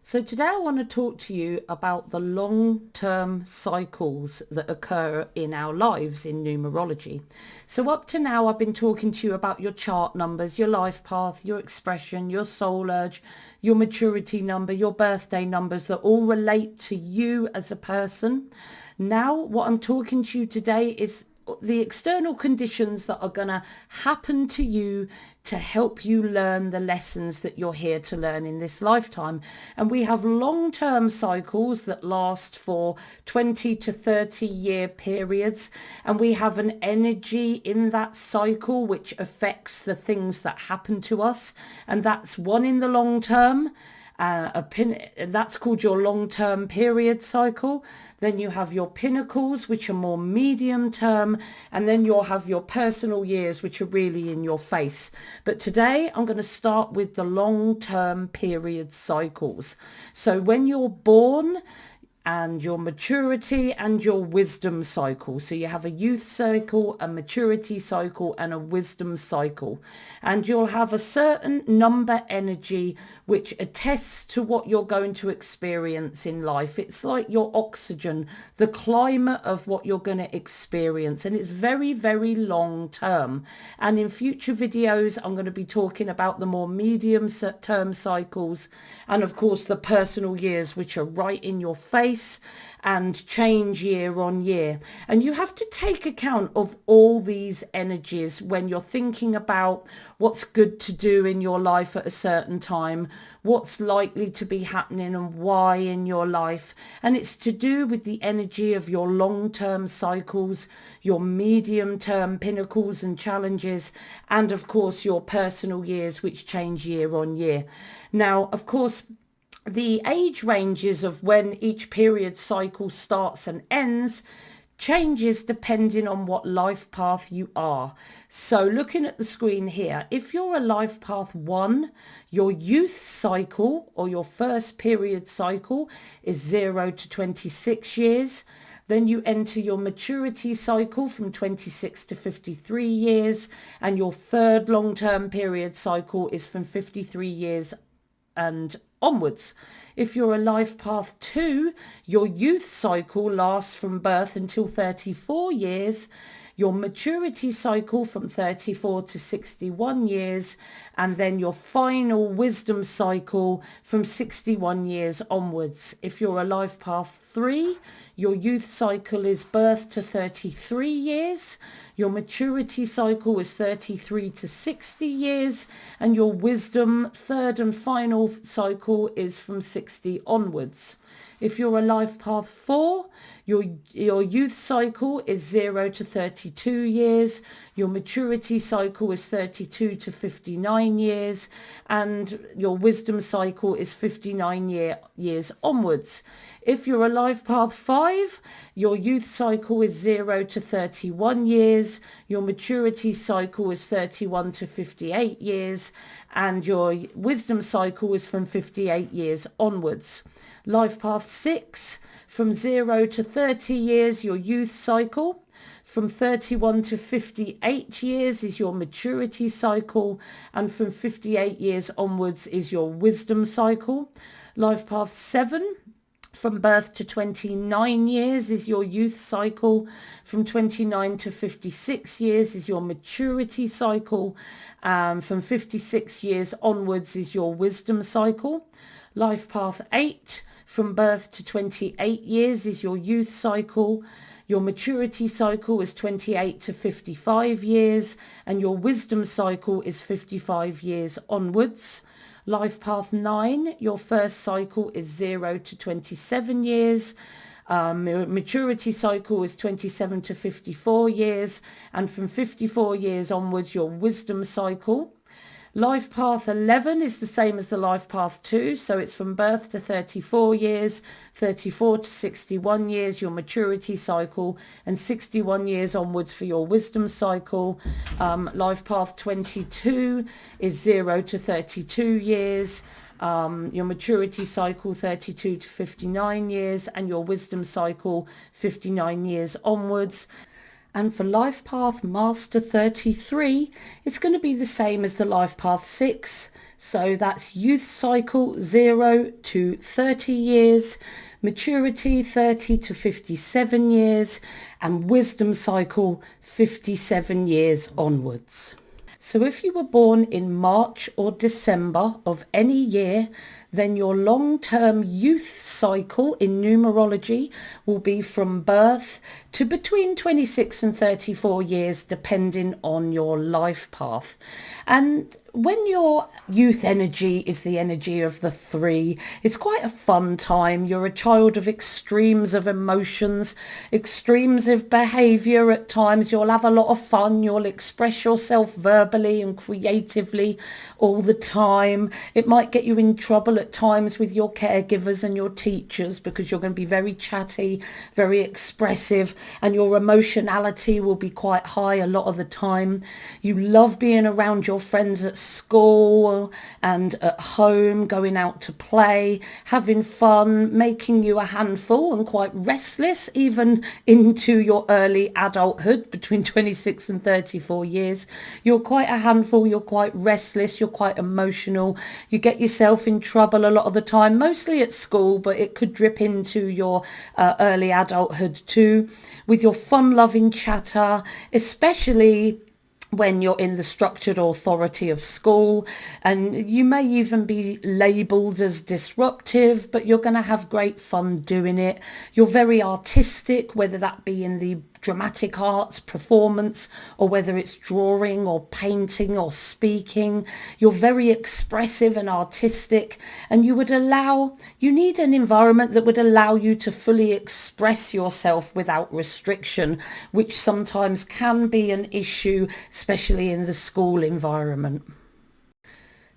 So today I want to talk to you about the long-term cycles that occur in our lives in numerology. So up to now I've been talking to you about your chart numbers, your life path, your expression, your soul urge, your maturity number, your birthday numbers that all relate to you as a person. Now what I'm talking to you today is the external conditions that are going to happen to you to help you learn the lessons that you're here to learn in this lifetime. And we have long-term cycles that last for 20 to 30 year periods, and we have an energy in that cycle which affects the things that happen to us, and that's one in the long term. That's called your long-term period cycle. Then you have your pinnacles, which are more medium term, and then you'll have your personal years, which are really in your face. But today I'm going to start with the long-term period cycles. So when you're born, and your maturity and your wisdom cycle. So you have a youth cycle, a maturity cycle, and a wisdom cycle. And you'll have a certain number energy which attests to what you're going to experience in life. It's like your oxygen, the climate of what you're going to experience. And it's very, very long term. And in future videos, I'm going to be talking about the more medium term cycles. And of course, the personal years, which are right in your face and change year on year. And you have to take account of all these energies when you're thinking about what's good to do in your life at a certain time, what's likely to be happening and why in your life. And it's to do with the energy of your long-term cycles, your medium-term pinnacles and challenges, and of course your personal years, which change year on year. Now, of course, the age ranges of when each period cycle starts and ends changes depending on what life path you are. So looking at the screen here, if you're a life path 1, your youth cycle or your first period cycle is 0 to 26 years. Then you enter your maturity cycle from 26 to 53 years, and your third long-term period cycle is from 53 years and onwards. If you're a life path 2, your youth cycle lasts from birth until 34 years, your maturity cycle from 34 to 61 years, and then your final wisdom cycle from 61 years onwards. If you're a life path 3, your youth cycle is birth to 33 years, your maturity cycle is 33 to 60 years, and your wisdom third and final cycle is from 60 onwards. If you're a life path 4, your youth cycle is 0 to 32 years, your maturity cycle is 32 to 59 years, and your wisdom cycle is 59 years onwards. If you're a life path 5, your youth cycle is 0 to 31 years, your maturity cycle is 31 to 58 years, and your wisdom cycle is from 58 years onwards. Life path 6, from 0 to 30 years, your youth cycle. From 31 to 58 years is your maturity cycle, and from 58 years onwards is your wisdom cycle. Life path 7, from birth to 29 years is your youth cycle. From 29 to 56 years is your maturity cycle. From 56 years onwards is your wisdom cycle. Life path 8, from birth to 28 years is your youth cycle. Your maturity cycle is 28 to 55 years, and your wisdom cycle is 55 years onwards. Life path 9, your first cycle is 0 to 27 years. Maturity cycle is 27 to 54 years, and from 54 years onwards, your wisdom cycle. Life path 11 is the same as the life path 2, so it's from birth to 34 years, 34 to 61 years, your maturity cycle, and 61 years onwards for your wisdom cycle. Life path 22 is 0 to 32 years, your maturity cycle 32 to 59 years, and your wisdom cycle 59 years onwards. And for Life Path Master 33, it's going to be the same as the Life Path 6. So that's youth cycle 0 to 30 years, maturity 30 to 57 years, and wisdom cycle 57 years onwards. So if you were born in March or December of any year, then your long-term youth cycle in numerology will be from birth to between 26 and 34 years, depending on your life path. And when your youth energy is the energy of the 3, it's quite a fun time. You're a child of extremes of emotions, extremes of behaviour at times. You'll have a lot of fun. You'll express yourself verbally and creatively all the time. It might get you in trouble at times with your caregivers and your teachers because you're going to be very chatty, very expressive, and your emotionality will be quite high a lot of the time. You love being around your friends at school and at home, going out to play, having fun, making you a handful and quite restless even into your early adulthood between 26 and 34 years. You're quite a handful, you're quite restless, you're quite emotional. You get yourself in trouble a lot of the time, mostly at school, but it could drip into your early adulthood too, with your fun-loving chatter, especially when you're in the structured authority of school, and you may even be labelled as disruptive, but you're going to have great fun doing it. You're very artistic, whether that be in the dramatic arts, performance, or whether it's drawing or painting or speaking. You're very expressive and artistic, and you need an environment that would allow you to fully express yourself without restriction, which sometimes can be an issue, especially in the school environment.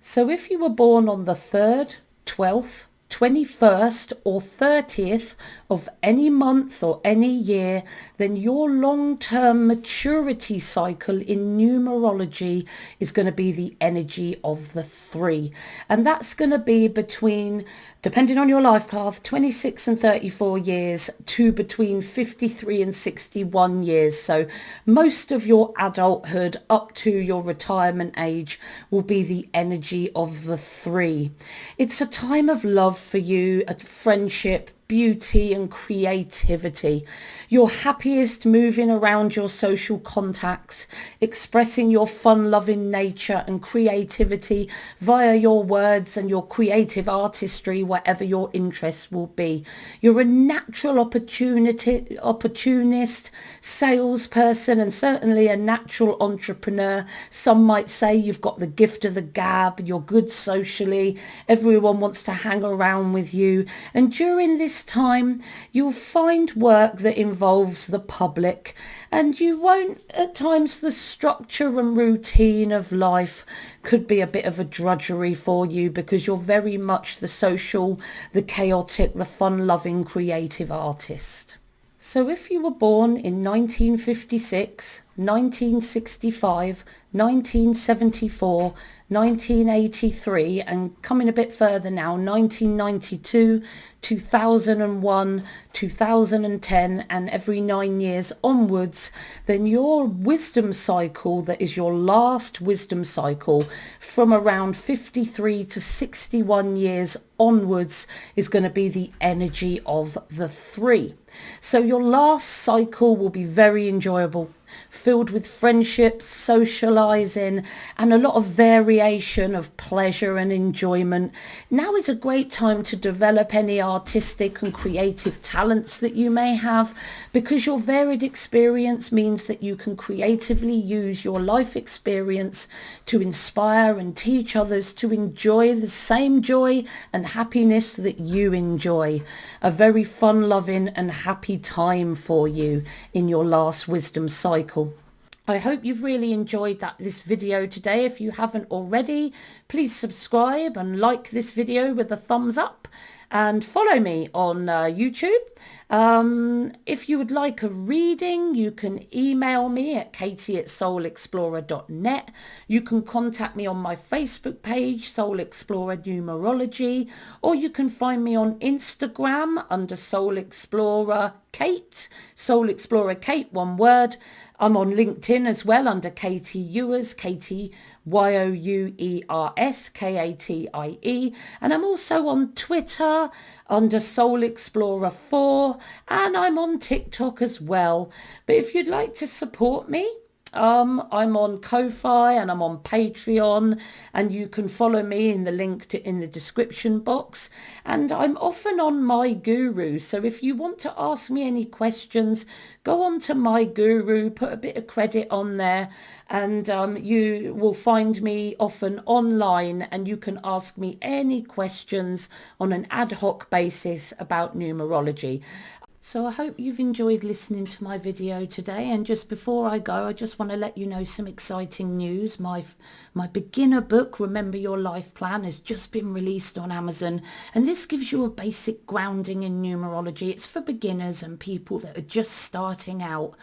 So if you were born on the 3rd, 12th, 21st or 30th of any month or any year, then your long-term maturity cycle in numerology is going to be the energy of the 3. And that's going to be between, depending on your life path, 26 and 34 years to between 53 and 61 years. So most of your adulthood up to your retirement age will be the energy of the 3. It's a time of love for you, a friendship, beauty and creativity. You're happiest moving around your social contacts, expressing your fun-loving nature and creativity via your words and your creative artistry, whatever your interests will be. You're a natural opportunist, salesperson, and certainly a natural entrepreneur. Some might say you've got the gift of the gab, you're good socially, everyone wants to hang around with you, and during this time you'll find work that involves the public, and you won't, at times the structure and routine of life could be a bit of a drudgery for you because you're very much the social, the chaotic, the fun-loving creative artist. So if you were born in 1956, 1965, 1974, 1983, and coming a bit further now, 1992, 2001, 2010, and every 9 years onwards, then your wisdom cycle, that is your last wisdom cycle from around 53 to 61 years onwards, is going to be the energy of the 3. So your last cycle will be very enjoyable, filled with friendships, socializing, and a lot of variation of pleasure and enjoyment. Now is a great time to develop any artistic and creative talents that you may have, because your varied experience means that you can creatively use your life experience to inspire and teach others to enjoy the same joy and happiness that you enjoy. A very fun-loving and happy time for you in your last wisdom cycle. I hope you've really enjoyed this video today. If you haven't already, please subscribe and like this video with a thumbs up, and follow me on YouTube. If you would like a reading, you can email me at katie@soulexplorer.net. You can contact me on my Facebook page, Soul Explorer Numerology, or you can find me on Instagram under Soul Explorer Kate, Soul Explorer Kate, one word. I'm on LinkedIn as well under Katie Ewers, Katie YOUERSKATIE, and I'm also on Twitter under Soul Explorer 4, and I'm on TikTok as well. But if you'd like to support me, I'm on Ko-fi and I'm on Patreon, and you can follow me in the link in the description box. And I'm often on My Guru, so if you want to ask me any questions, go on to My Guru, put a bit of credit on there, and you will find me often online, and you can ask me any questions on an ad hoc basis about numerology. So I hope you've enjoyed listening to my video today, and just before I go, I just want to let you know some exciting news. My beginner book, Remember Your Life Plan, has just been released on Amazon, and this gives you a basic grounding in numerology. It's for beginners and people that are just starting out,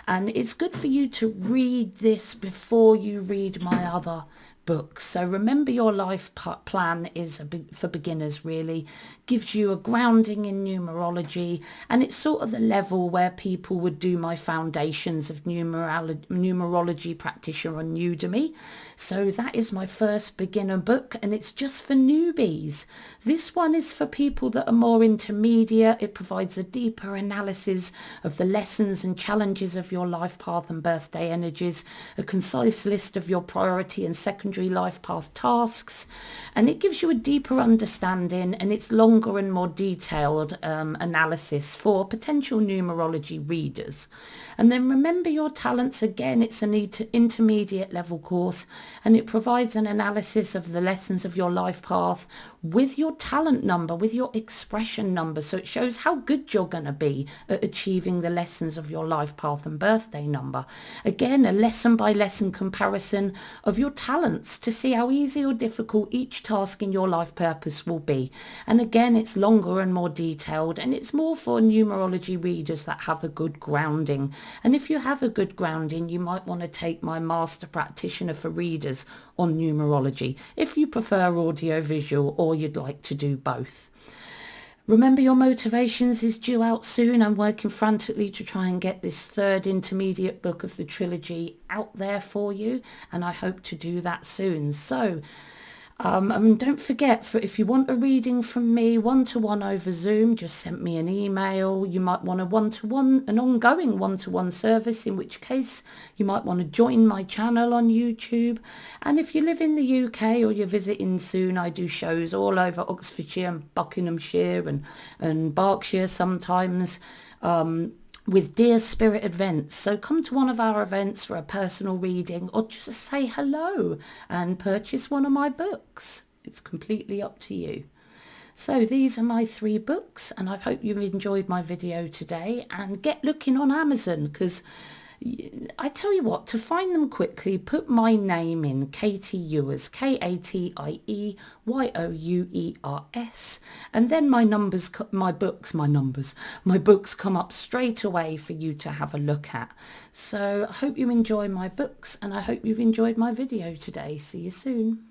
and it's good for you to read this before you read my other books. So Remember Your Life Plan is for beginners, really. Gives you a grounding in numerology, and it's sort of the level where people would do my Foundations of Numerology Practitioner on Udemy. So that is my first beginner book, and it's just for newbies. This one is for people that are more intermediate. It provides a deeper analysis of the lessons and challenges of your life path and birthday energies, a concise list of your priority and secondary life path tasks, and it gives you a deeper understanding, and it's longer and more detailed analysis for potential numerology readers. And then Remember Your Talents, again, it's an intermediate level course, and it provides an analysis of the lessons of your life path with your talent number, with your expression number. So it shows how good you're going to be at achieving the lessons of your life path and birthday number. Again, a lesson by lesson comparison of your talents to see how easy or difficult each task in your life purpose will be. And again, it's longer and more detailed, and it's more for numerology readers that have a good grounding. And if you have a good grounding, you might want to take my Master Practitioner for Readers on numerology if you prefer audio visual, or you'd like to do both. Remember Your Motivations is due out soon. I'm working frantically to try and get this third intermediate book of the trilogy out there for you, and I hope to do that soon. So don't forget, if you want a reading from me one-to-one over Zoom, just send me an email. You might want an ongoing one-to-one service, in which case you might want to join my channel on YouTube. And if you live in the UK or you're visiting soon, I do shows all over Oxfordshire and Buckinghamshire and Berkshire sometimes, with Dear Spirit events. So come to one of our events for a personal reading, or just say hello and purchase one of my books. It's completely up to you. So these are my 3 books, and I hope you've enjoyed my video today, and get looking on Amazon, because I tell you what, to find them quickly, put my name in, Katie Ewers, KATIEYOUERS, and then my books come up straight away for you to have a look at. So I hope you enjoy my books, and I hope you've enjoyed my video today. See you soon.